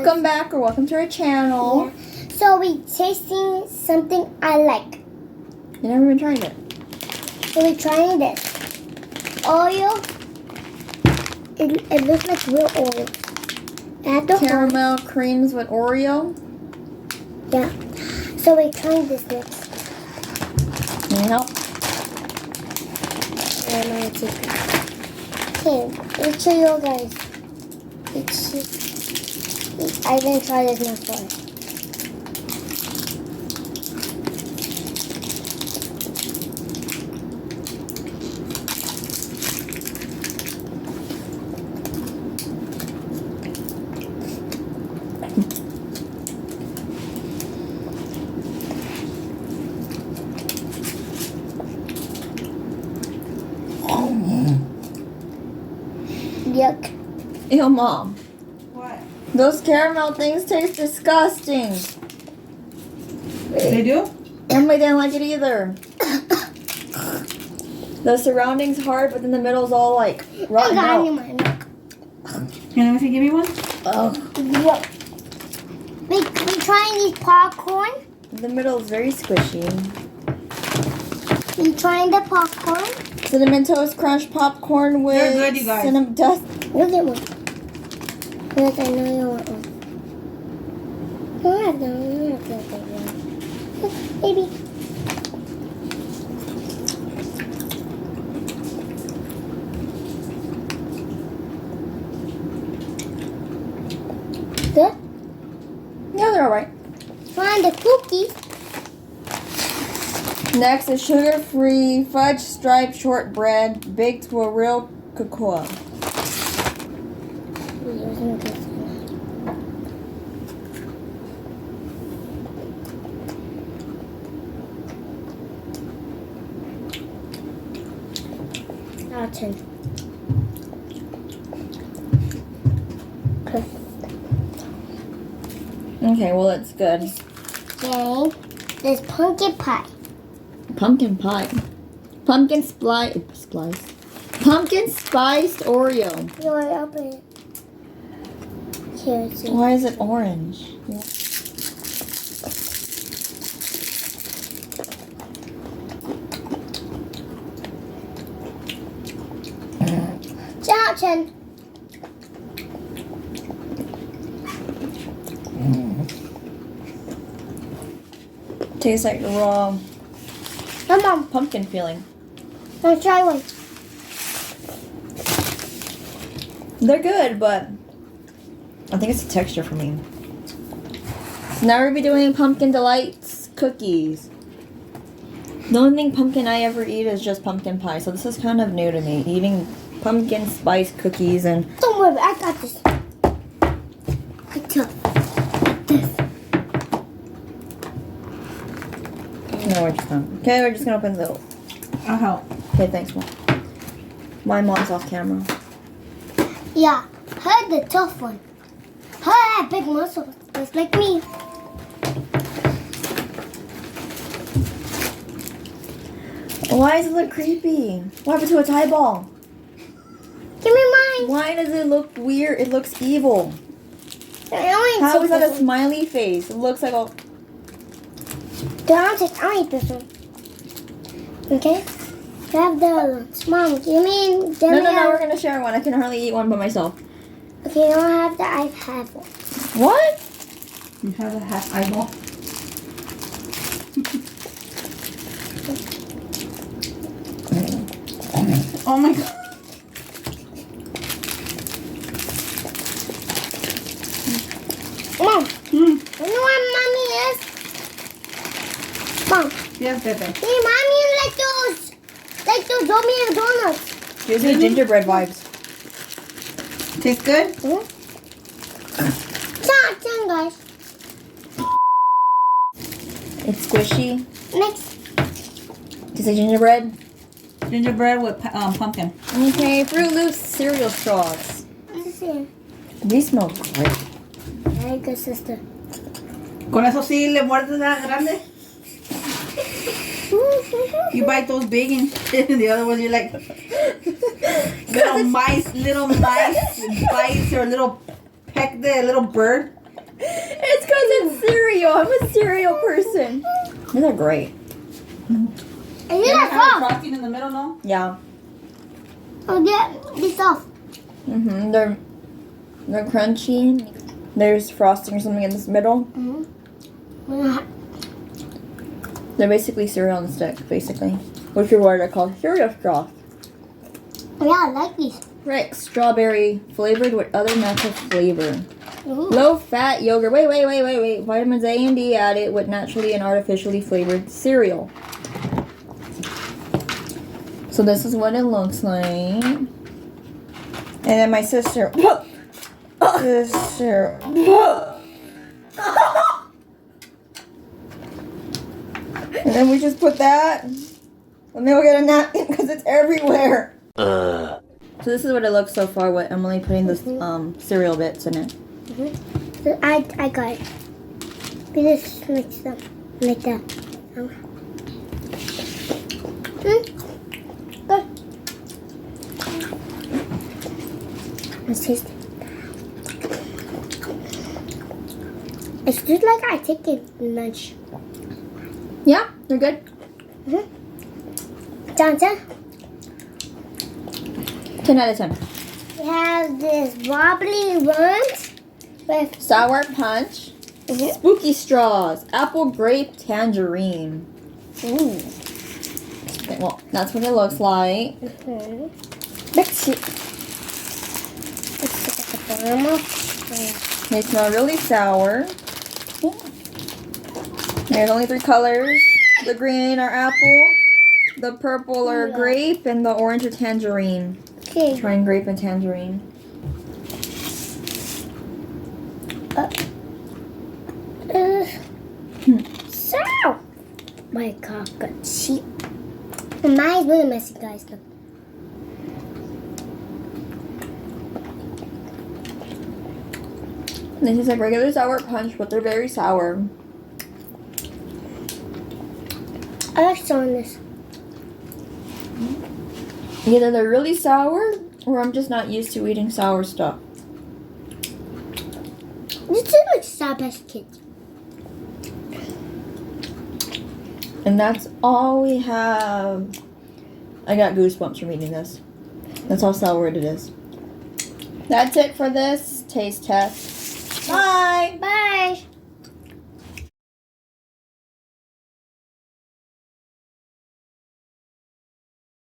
Welcome back or welcome to our channel. Yeah. So we tasting something I like. You never even tried it. So we're trying this. Oreo. It looks like real Oreo. At the Caramel creams with Oreo. Yeah. So we're trying this next. Can you help? Okay, let's show you guys. I didn't try this before. Yuck. Ew, Mom. What? Those caramel things taste disgusting. They do? Emily didn't like it either. The surroundings hard, but then the middle's all like rotten out. Can you give me one? Oh, Yuck. We trying these popcorn. the middle's very squishy. We trying the popcorn. Cinnamon Toast Crunch popcorn with They're good, you guys. cinnamon dust. Look at one. Look, I know you want one. No, I don't. Look, baby. Good. Yeah, they're alright. Find the cookie. Next is sugar-free fudge striped shortbread baked with real cocoa. Turn. Okay. Okay, well, it's good. Okay. There's pumpkin pie. Pumpkin pie. Pumpkin splice. Pumpkin spiced Oreo. You want to open it? Here, it's in. Why is it orange? Johnson. Tastes like raw Come on. pumpkin feeling. Let's try one. They're good, but I think it's the texture for me. So now we'll be doing Pumpkin Delights cookies. The only thing pumpkin I ever eat is just pumpkin pie, so this is kind of new to me. Eating pumpkin spice cookies and... Don't worry, I got this. Like this. No, we're just done. Okay, we're just gonna open the... I'll help. Okay, thanks, Mom. My mom's off camera. Yeah, her the tough one. Her had big muscles, just like me. Why does it look creepy? What happened to its eyeball? Give me mine. Why does it look weird? It looks evil. How is that a smiley face? It looks like a... I'll eat this one. Okay? Grab the other ones. Mom, give me... No, we're gonna share one. I can hardly eat one by myself. Okay, you don't have the... I have one. What? You have a half eyeball. Oh my god. Mom, you know what mommy is? Mom, Yes, Pepe. hey, mommy is like those Domino's donuts. Gives me gingerbread vibes. Tastes good? Done, guys. It's squishy. Next. Is it gingerbread? Gingerbread with pumpkin. Okay, Fruit Loops cereal straws. Let's see. These smell great. Very good, sister. Con eso sí le muerdes that grande. You bite those big and the other ones you're like little mice bites or little peck the little bird. It's because it's cereal. I'm a cereal person. These are great. And You you have have off. frosting in the middle, no? Yeah. Oh, get this off. They're crunchy. There's frosting or something in this middle. They're basically cereal on a stick, basically. Which is what I call cereal straw. Yeah, I like these. Right, strawberry flavored with other natural flavor. Ooh. Low fat yogurt. Wait. Vitamins A and D added with naturally and artificially flavored cereal. So this is what it looks like. And then my sister. And then we just put that. And then we'll get a napkin because it's everywhere. So this is what it looks so far with Emily putting the cereal bits in it. So I got it. We just mix them like that. Good. Let's taste it. It's just like I take it lunch. Yeah, they're good. Johnson, 10 out of 10. we have this wobbly ones with Sour punch. Spooky straws. Apple, grape, tangerine. Ooh. Okay, well, that's what it looks like. Let's see. Let's look at the bottom. They smell really sour. There's only 3 colors. The green are apple, the purple are grape, and the orange are tangerine. Okay. Trying grape and tangerine. So, my God, got cheap. And mine's really messy, guys. Look. This is like regular sour punch, but they're very sour. I like showing this. Either they're really sour, or I'm just not used to eating sour stuff. This is like Sour Patch Kids. And that's all we have. I got goosebumps from eating this. That's how sour it is. That's it for this taste test. Bye! Bye!